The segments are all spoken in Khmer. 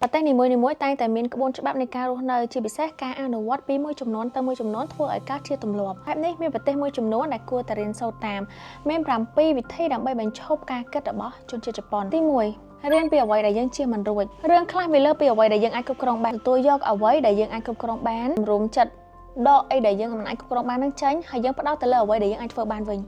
ប្រទេសនីមួយៗតែងតែមានក្បួនច្បាប់នៃការរស់នៅជាពិសេសការអនុវត្តពីមួយចំនួនទៅមួយចំនួនធ្វើឲ្យកើតជាទម្លាប់បែបនេះមានប្រទេសមួយចំនួនដែលគួរតែរៀនសូត្រតាមមាន7វិធីដើម្បីបញ្ឈប់ការគិតរបស់ជនជាតិជប៉ុនទី1រៀនពីអ្វីដែលយើងជៀសមិនរួចរឿងខ្លះវាលើពីអ្វីដែលយើងអាចគ្រប់គ្រងបានទទួលយកអ្វីដែលយើងអាចគ្រប់គ្រងបានរួមចិត្តដកអីដែលយើងមិនអាចគ្រប់គ្រងបាននឹងចេញហើយយើងផ្ដោតទៅលើអ្វីដែលយើងអាចធ្វើបានវិញ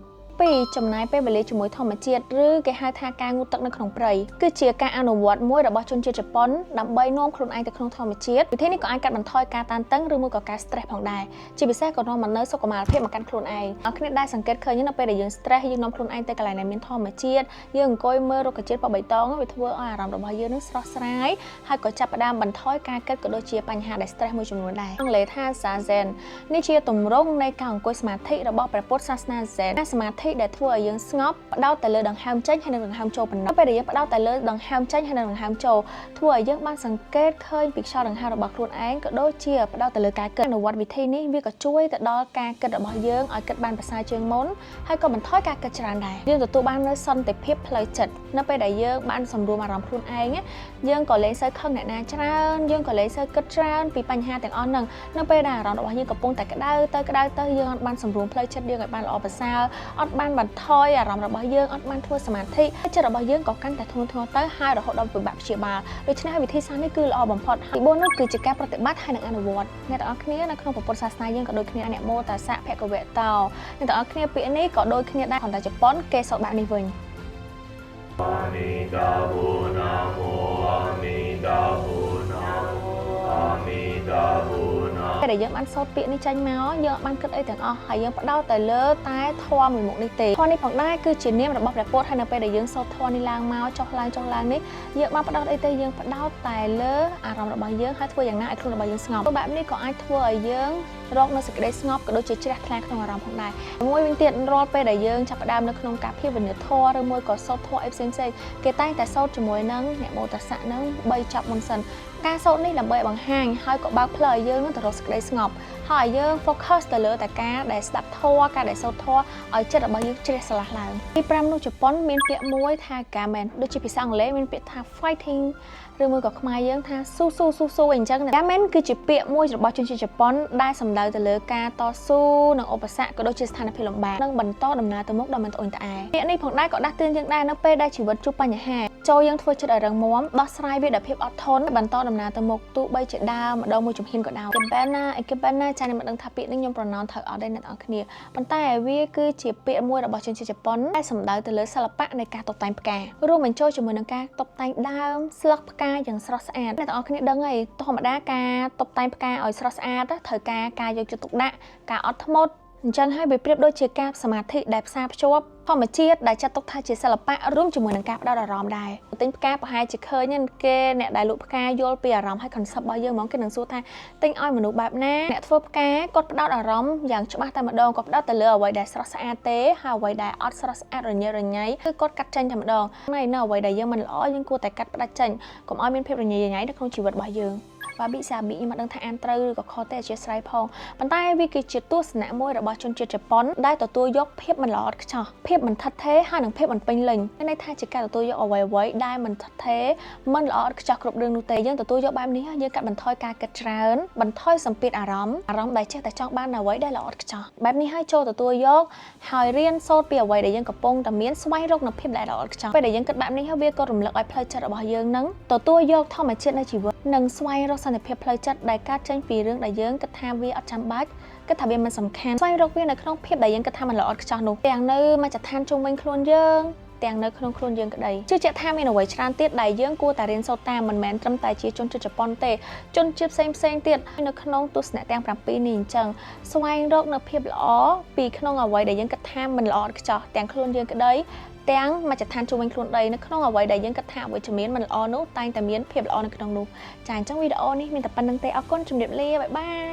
2ចំណាយពេលវេលាជាមួយធម្មជាតិឬគេហៅថាការងូតទឹកនៅក្នុងព្រៃគឺជាការអនុវត្តមួយរបស់ជនជាតិជប៉ុនដើម្បីនាំខ្លួនឯងទៅក្នុងធម្មជាតិវិធីនេះក៏អាចកាត់បន្ថយការតានតឹងឬមួយក៏ការ stress ផងដែរជាពិសេសក៏នាំមកនូវសុខុមាលភាពមកកាន់ខ្លួនឯងអ្នកគ្នាដែលសង្កេតឃើញនៅពេលដែលយើង stress យើងនាំខ្លួនឯងទៅកន្លែងដែលមានធម្មជាតិយើងអង្គុយមើលរុក្ខជាតិពណ៌បៃតងវាធ្វើឲ្យអារម្មណ៍របស់យើងនឹងស្រស់ស្រាយហើយក៏ចាប់ផ្ដើមបន្ថយការគិតក៏ដូចជាបញ្ហាដែល stress មួយចំនួនដែរអង់គ្លេសថា Zazen នេះជាទម្រង់នៃការអង្គុយសមាធិរបស់ព្រះពុទ្ធសាសនា Zen សមាធិដែលធ្វើឲ្យយើងស្ងប់ផ្ដោតទៅលើដង្ហើមចេញហើយនិងដង្ហើមចូលប៉ុណ្ណោះពេលដែលយើងផ្ដោតទៅលើដង្ហើមចេញហើយនិងដង្ហើមចូលធ្វើឲ្យយើងបានសង្កេតឃើញពីខ្យល់ដង្ហើមរបស់ខ្លួនឯងក៏ដូចជាផ្ដោតទៅលើការគិតអនុវត្តវិធីនេះវាក៏ជួយទៅដល់ការគិតរបស់យើងឲ្យគិតបានប្រសើរជាងមុនហើយក៏បន្ថយការគិតច្រើនដែរយើងទទួលបាននូវសន្តិភាពផ្លូវចិត្តនៅពេលដែលយើងបានសម្រួលអារម្មណ៍ខ្លួនឯងយើងក៏លែងសូវខឹងអ្នកណាច្រើនយើងក៏លែងសូវគិតច្រើនពីបញ្ហាទាំងអស់ហ្នឹងនៅពេលដែលអារម្មណ៍របស់យើងកំពុងតែក្តៅទៅយើងអត់បានសម្រួលផ្លូវចិត្តយើងឲ្យបានល្អប្រសើរអត់បានបន្ថយអារម្មណ៍របស់យើងអត់បានធ្វើសមាធិចិត្តរបស់យើងក៏កាន់តែធ្ងន់ធ្ងរទៅហើយរហូតដល់ពិបាកព្យាបាលដូច្នេះវិធីសាស្ត្រនេះគឺល្អបំផុតទី4នោះគឺជាការប្រតិបត្តិហើយនិងអនុវត្តអ្នកទាំងអស់គ្នានៅក្នុងពុទ្ធសាសនាយើងក៏ដូចគ្នាអ្នកមោតាសៈភគវតោអ្នកទាំងអស់គ្នាពាក្យនេះក៏ដូចគ្នាដែរប៉ុន្តែជប៉ុនគេសូត្របែបនេះវិញអាមីតាបូណាមោអាមីតាបូណាមោអាមីតាបូណាពេលដែលយើងបានសូត្រពាក្យនេះចេញមកយើងបានគិតអីទាំងអស់ហើយយើងផ្ដោតទៅលើតែធម៌មួយមុខនេះទេធម៌នេះផងដែរគឺជានាមរបស់ព្រះពុទ្ធហើយនៅពេលដែលយើងសូត្រធម៌នេះឡើងមកចុះឡើងនេះយើងបានផ្ដោតអីទេយើងផ្ដោតតែលើអារម្មណ៍របស់យើងហើយធ្វើយ៉ាងណាឲ្យខ្លួនរបស់យើងស្ងប់បែបនេះក៏អាចធ្វើឲ្យយើងរកនូវសេចក្តីស្ងប់ក៏ដូចជាជ្រះថ្លាក្នុងអារម្មណ៍ផងដែរមួយវិញទៀតរាល់ពេលដែលយើងចាប់ផ្ដើមនៅក្នុងការភាវនាធម៌ឬមួយក៏សូត្រធម៌អីផ្សេងគេតែងតែសូត្រជាមួយនឹងអ្នកមោទសៈនឹង3ចប់មុនសិនការសូត្រនេះដើម្បីបង្ហាញហើយក៏បើកផ្លូវឲ្យយើងនឹងទៅរកសេចក្តីស្ងប់ហើយឲ្យយើង focus ទៅលើតែការដែលស្ដាប់ធម៌ការដែលសូត្រធម៌ឲ្យចិត្តរបស់យើងជ្រះស្រឡះឡើងទី5នោះជប៉ុនមានពាក្យមួយថា Kamen ដូចជាភាសាអង់គ្លេសមានពាក្យថា fighting ឬមួយក៏ខ្មែរយើងថាស៊ូអីអញ្ចឹង Kamen គឺជាពាក្យមួយរបស់ជនជាតិជប៉ុនដែលសំដៅទៅលើការតស៊ូនិងឧបសគ្គក៏ដូចជាស្ថានភាពលំបាកនិងបន្តដំណើរទៅមុខដោយមិនត្អូញត្អែពាក្យនេះផងដែរក៏ដាស់តឿនយើងដែរនៅពេលដែលជីវិតជួបបញ្ហាចូលយើងធ្វើចិត្តឲ្យរឹងមាំដោះស្រាយវាដោយភាពអត់ធន់បន្តដំណើរទៅមុខទោះបីជាដើរម្ដងមួយជំហានក៏ដោយIkebanaចាខ្ញុំមិនដឹងថាពាក្យនេះខ្ញុំប្រណម្យត្រូវអត់ទេអ្នកនរគ្នាប៉ុន្តែវាគឺជាពាក្យមួយរបស់ជនជាតិជប៉ុនដែលសំដៅទៅលើសិល្បៈនៃការតុបតែងផ្ការួមបញ្ចូលជាមួយនឹងការតុបតែងដើមស្លឹកផ្កាយ៉ាងស្រស់ស្អាតអ្នកនរគ្នាដឹងហើយធម្មតាការតុបតែងផ្កាឲ្យស្រស់ស្អាតត្រូវការយកចិត្តទុកដាក់ការអត់ធ្មត់អញ្ចឹងហើយវាប្រៀបដូចជាការសមាធិដែលផ្សារភ្ជាប់ធម្មជាតិដែលចាត់ទុកថាជាសិល្បៈរួមជាមួយនឹងការផ្ដោតអារម្មណ៍ដែរទិញផ្កាប្រហែលជាឃើញគេអ្នកដែលលក់ផ្កាយល់ពីអារម្មណ៍ហើយ concept របស់យើងហ្មងគេនឹងសួរថាទិញឲ្យមនុស្សបែបណាអ្នកធ្វើផ្កាគាត់ផ្ដោតអារម្មណ៍យ៉ាងច្បាស់តែម្ដងគាត់ផ្ដោតទៅលើអ្វីដែលស្រស់ស្អាតទេហើយអ្វីដែលអត់ស្រស់ស្អាតរញ៉េរញ៉ៃគឺគាត់កាត់ចេញតែម្ដងហើយនៅអ្វីដែលយើងមិនល្អយើងគួរតែកាត់ផ្ដាច់ចេញកុំឲ្យមានភាពរញ៉េរញ៉ៃនៅក្នុងជីវិតរបស់យើងបាប៊ីសាប៊ីមិនដឹងថាអានត្រូវឬក៏ខុសទេអធ្យាស្រ័យផងប៉ុន្តែវាគឺជាទស្សនៈមួយរបស់ជនជាតិជប៉ុនដែលទទួលយកភាពមិនល្អឥតខ្ចោះភាពមិនថិតថេរហើយនិងភាពមិនពេញលេញមានន័យថាជាការទទួលយកអ្វីដែលមិនថិតថេរមិនល្អឥតខ្ចោះគ្រប់រឿងនោះទេយើងទទួលយកបែបនេះយើងកាត់បន្ថយការគិតច្រើនបន្ថយសម្ពាធអារម្មណ៍ដែលចេះតែចង់បានអ្វីដែលល្អឥតខ្ចោះបែបនេះហើយចូលទទួលយកហើយរៀនសូត្រពីអ្វីដែលយើងកំពុងតែមានស្វែងរកនូវភាពដែលល្អឥតខ្ចោះពេលដែលយើងគិតបែបនេះហើយវាក៏រំលឹកឲ្យផ្លូវចិត្តរបស់យើងនឹងទទួលយកធម្មជាតិនៃជីវិតនិងស្វែងរកសន្តិភាពផ្លូវចិត្តដែលកើតចេញពីរឿងដែលយើងគិតថាវាអត់ចាំបាច់គិតថាវាមិនសំខាន់ស្វែងរកវានៅក្នុងភាពដែលយើងគិតថាមិនល្អឥតខ្ចោះនោះទាំងនៅមជ្ឈដ្ឋានជុំវិញខ្លួនយើងទាំងនៅក្នុងខ្លួនយើងក្តីជឿជាក់ថាមានអ្វីច្រើនទៀតដែលយើងគួរតែរៀនសូត្រតាមមិនមែនត្រឹមតែជាជនជាតិជប៉ុនទេជនជាតិផ្សេងទៀតនៅក្នុងទស្សនៈទាំង7នេះអញ្ចឹងស្វែងរកនូវភាពល្អពីក្នុងអ្វីដែលយើងគិតថាមិនល្អឥតខ្ចោះទាំងខ្លួនយើងក្តីទាំងមជ្ឈដ្ឋានជុំវិញខ្លួនដីនៅក្នុងអ្វីដែលយើងគិតថាអវិជ្ជមានមិនល្អនោះតែងតែមានភាពល្អនៅក្នុងនោះចាអញ្ចឹងវីដេអូនេះមានតែប៉ុណ្្នឹងទេអរគុណជម្រាបលាបាយបាយ